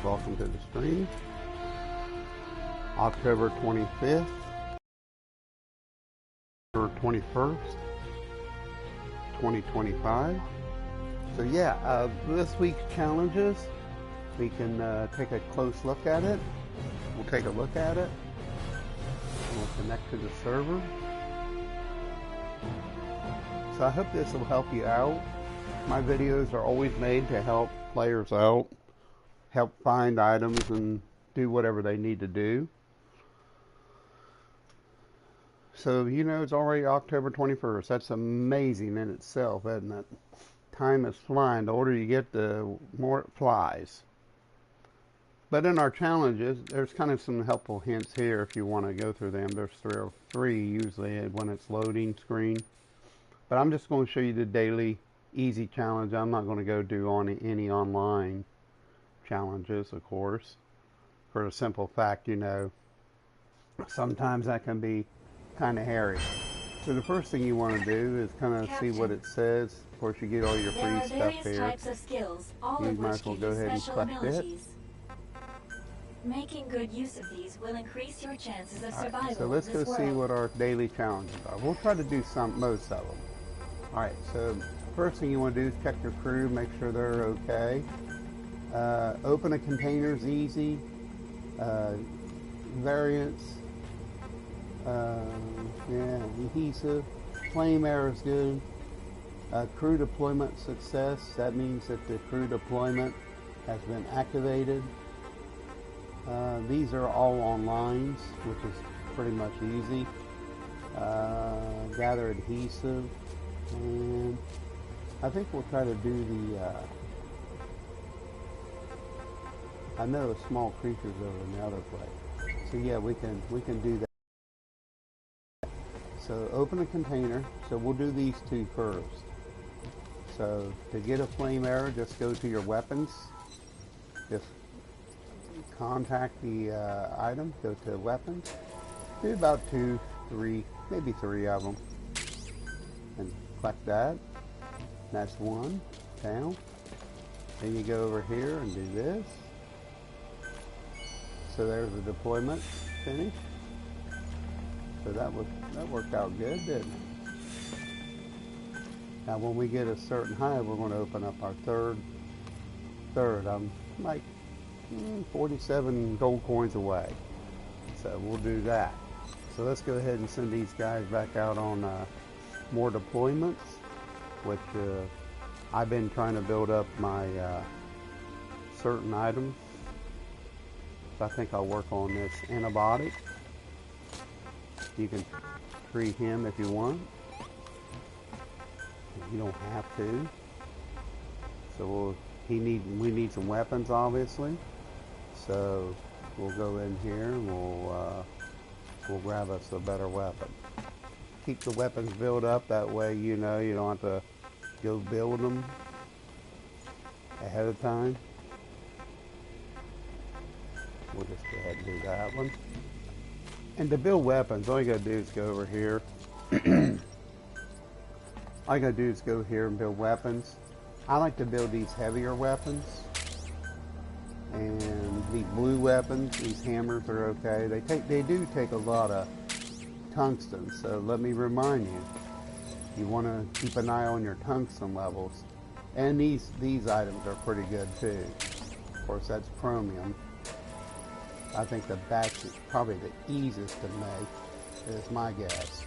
Welcome to the stream. October 25th or 21st, 2025. So yeah, this week's challenges, we can take a close look at it. We'll take a look at it. We'll connect to the server. So I hope this will help you out. My videos are always made to help players out, help find items and do whatever they need to do. So, you know, it's already October 21st. That's amazing in itself, isn't it? Time is flying. The older you get, the more it flies. But in our challenges, there's kind of some helpful hints here if you want to go through them. There's three usually when it's loading screen. But I'm just going to show you the daily easy challenge. I'm not going to go do any online challenges, of course, for the simple fact, you know, sometimes that can be kind of hairy. So the first thing you want to do is kind of see what it says. Of course, you get all your free stuff here. Types of skills, all You of might which as well give go you ahead and special collect it. abilities. Making good use of these will increase your chances of survival. Alright, so let's go see what our daily challenges are. We'll try to do most of them. Alright, so first thing you want to do is check your crew, make sure they're okay. Open a container is easy. Variants, yeah, adhesive, flame arrow is good. Crew deployment success, that means that the crew deployment has been activated. These are all on lines, which is pretty much easy. Gather adhesive, and I think we'll try to do the I know the small creatures over in the other place. So yeah, we can do that. So open a container. So we'll do these two first. So to get a flame arrow, just go to your weapons. Just contact the item. Go to weapons. Do about 2, 3, maybe 3 of them, and collect that. That's one down. Then you go over here and do this. So there's the deployment finished. So that worked out good, didn't it? Now when we get a certain height, we're going to open up our third. I'm like 47 gold coins away. So we'll do that. So let's go ahead and send these guys back out on more deployments, which I've been trying to build up my certain items. I think I'll work on this antibiotic. You can treat him if you want. You don't have to. So we need some weapons, obviously. So we'll go in here and we'll grab us a better weapon. Keep the weapons built up, that way you know you don't have to go build them ahead of time. We'll just go ahead and do that one. And to build weapons, all you gotta do is go over here. All you gotta do is go here and build weapons. I like to build these heavier weapons. And these blue weapons, these hammers are okay. They do take a lot of tungsten, so let me remind you. You wanna keep an eye on your tungsten levels. And these items are pretty good too. Of course, that's chromium. I think the bats is probably the easiest to make, is my guess.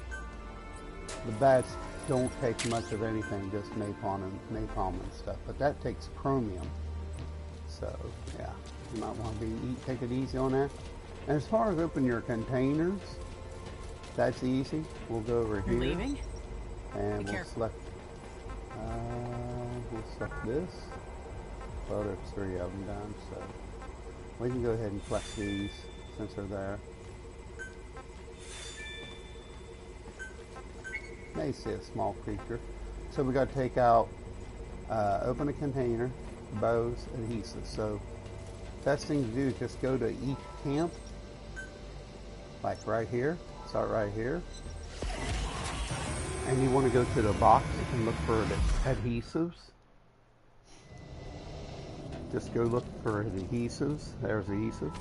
The bats don't take much of anything, just napalm and stuff, but that takes chromium. So yeah, you might want to take it easy on that. And as far as open your containers, that's easy. We'll go over here leaving? And we'll select this. Well, there's 3 of them done, so we can go ahead and collect these since they're there. May see a small creature. So we got to take out, open a container, bows, adhesive. So best thing to do is just go to each camp, like right here. Start right here. And you want to go to the box and look for the adhesives. Just go look for the adhesives. There's the adhesives.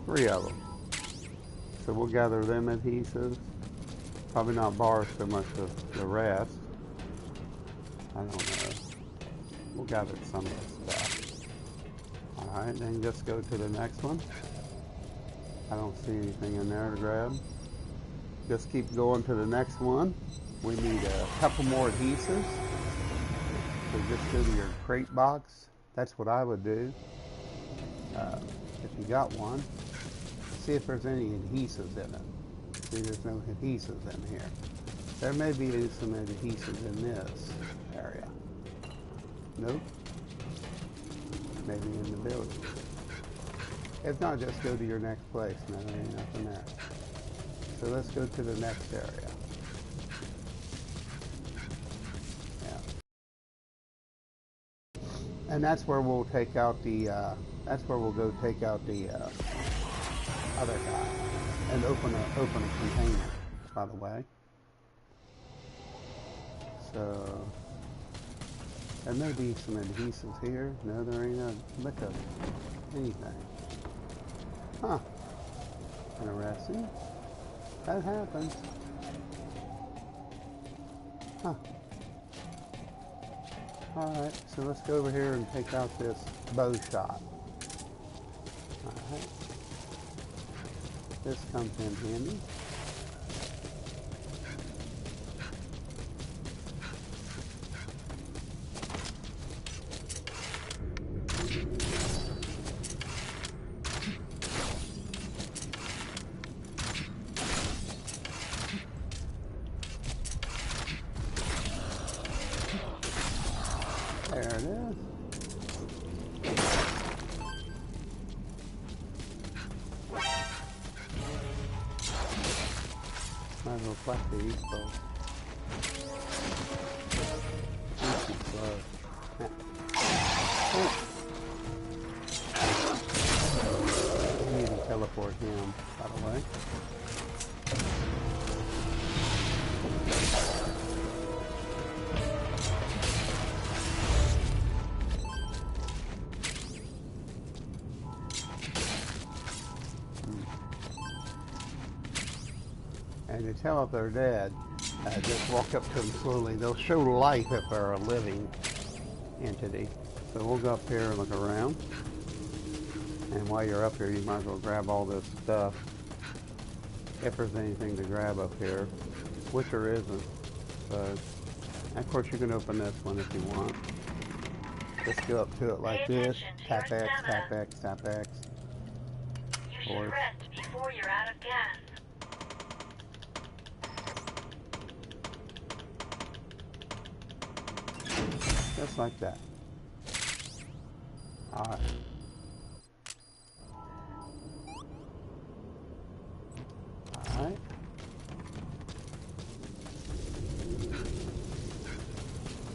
3 of them. So we'll gather them adhesives. Probably not borrow so much of the rest. I don't know. We'll gather some of this stuff. Alright, then just go to the next one. I don't see anything in there to grab. Just keep going to the next one. We need a couple more adhesives. So just go to your crate box. That's what I would do. If you got one, see if there's any adhesives in it. See, there's no adhesives in here. There may be some adhesives in this area. Nope. Maybe in the building. If not, just go to your next place. No, there ain't nothing there. So let's go to the next area. And that's where we'll take out the, that's where we'll go take out the other guy and open a container, by the way. So, there may be some adhesives here. No, there ain't a lick of anything. Huh. Interesting. That happens. Huh. Alright, so let's go over here and take out this bow shot. Alright. This comes in handy. There it is. Might as well collect these folks. I need to teleport him, by the way. And to tell if they're dead, just walk up to them slowly. They'll show life if they're a living entity. So we'll go up here and look around. And while you're up here, you might as well grab all this stuff. If there's anything to grab up here, which there isn't. So, of course, you can open this one if you want. Just go up to it like this. Tap X, tap X, tap X. You should rest before you're out of gas. Just like that. Alright. Alright.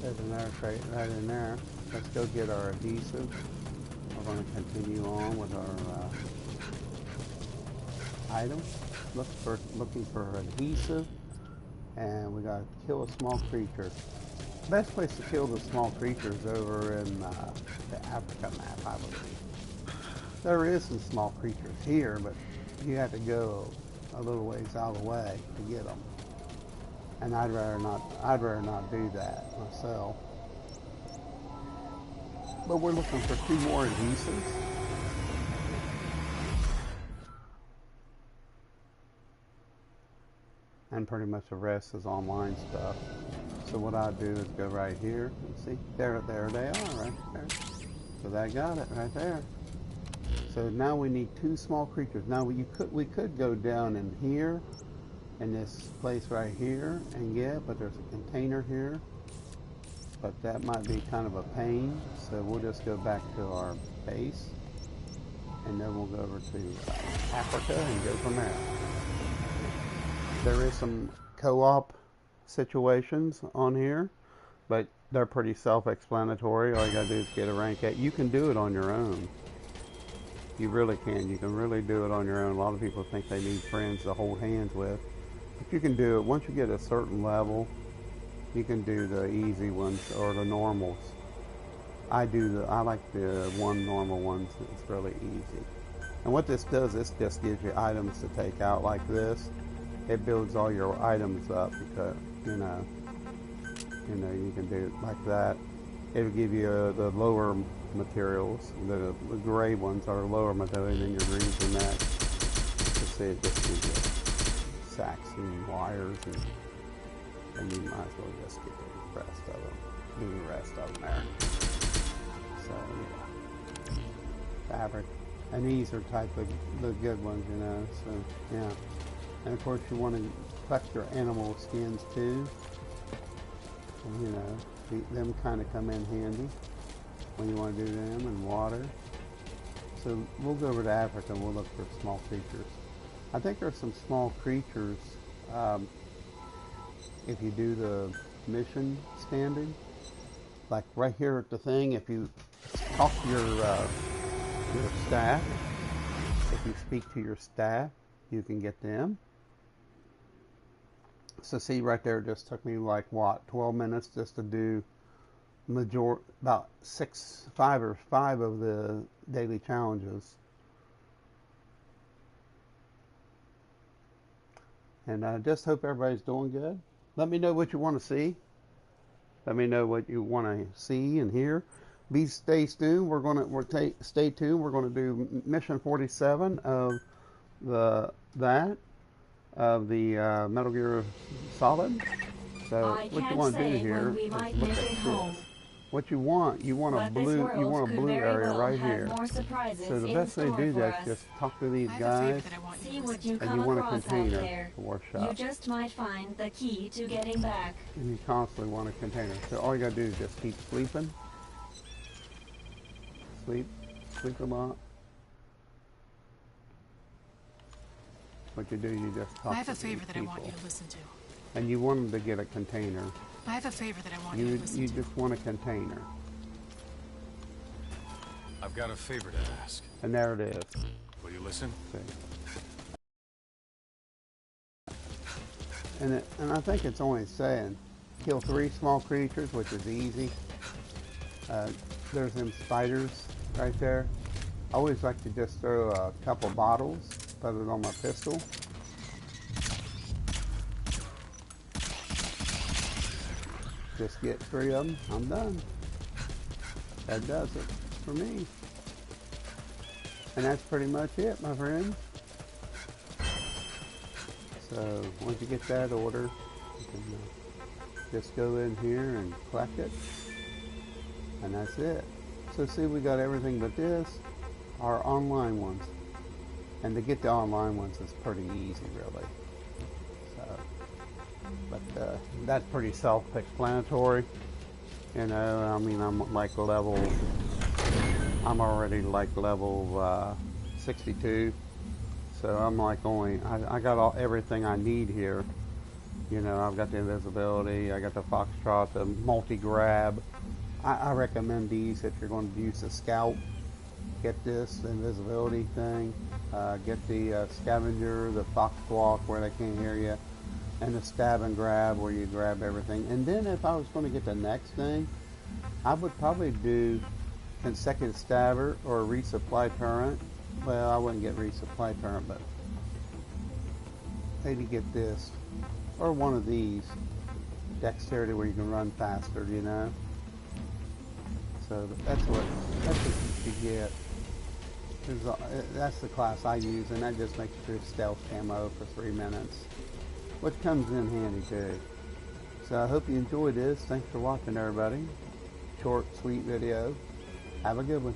There's another crate right in there. Let's go get our adhesive. We're going to continue on with our items. Looking for adhesive. And we got to kill a small creature. Best place to kill the small creatures over in the Africa map, I believe. There is some small creatures here, but you have to go a little ways out of the way to get them. And I'd rather not do that myself. But we're looking for 2 more adhesives. And pretty much the rest is online stuff. So what I do is go right here and see, there they are right there. So that got it right there. So now we need 2 small creatures. Now we could go down in here, in this place right here, and get, but there's a container here. But that might be kind of a pain. So we'll just go back to our base, and then we'll go over to Africa and go from there. There is some co-op situations on here, but they're pretty self-explanatory. All you gotta do is get a rank 8. You can do it on your own. You really can. You can really do it on your own. A lot of people think they need friends to hold hands with. But you can do it. Once you get a certain level, you can do the easy ones or the normals. I like the one normal one. It's really easy. And what this does, this just gives you items to take out like this. It builds all your items up because you can do it like that. It'll give you the lower materials. The gray ones are lower material than your greens and that. Let's see, it just gives you sacks and wires, and you might as well just get the rest of them. Do the rest of them there. So yeah, fabric, and these are type of the good ones, So yeah, and of course you want to collect your animal skins too. Them kind of come in handy when you want to do them, and water. So we'll go over to Africa and we'll look for small creatures. I think there's some small creatures if you do the mission standing. Like right here at the thing, if you talk to your staff, if you speak to your staff, you can get them. So see right there, it just took me like what, 12 minutes just to do about 5 of the daily challenges. And I just hope everybody's doing good. Let me know what you want to see. Let me know what you want to see and hear. Stay tuned. Stay tuned. We're going to do mission 47 of the Metal Gear Solid. So what you want to do here is look at this. What you want a blue area right here. So the best way to do that is just talk to these guys, and you want a container to workshop. You just might find the key to getting back. And you constantly want a container. So all you gotta do is just keep sleeping. Sleep a lot. What you do, you just talk to people. I have a favor that I want you to listen to. And you want them to get a container. I have a favor that I want you to listen to. You just want a container. I've got a favor to ask. And there it is. Will you listen? See. And I think it's only saying kill 3 small creatures, which is easy. There's them spiders right there. I always like to just throw a couple bottles, put it on my pistol. Just get 3 of them, I'm done. That does it for me. And that's pretty much it, my friends. So once you get that order, you can just go in here and collect it. And that's it. So see, we got everything but this, our online ones. And to get the online ones is pretty easy, really. But that's pretty self-explanatory. I'm already like level 62. So I'm like I got everything I need here. I've got the invisibility, I got the foxtrot, the multi-grab. I recommend these if you're going to use the scout. Get this, the invisibility thing. Get the scavenger, the fox walk where they can't hear you. And the stab and grab where you grab everything. And then if I was going to get the next thing, I would probably do consecutive stabber or resupply current. Well, I wouldn't get resupply current, but maybe get this or one of these. Dexterity where you can run faster, So that's what you should get. That's the class I use, and that just makes you stealth camo for 3 minutes. Which comes in handy too. So I hope you enjoyed this. Thanks for watching, everybody. Short, sweet video. Have a good one.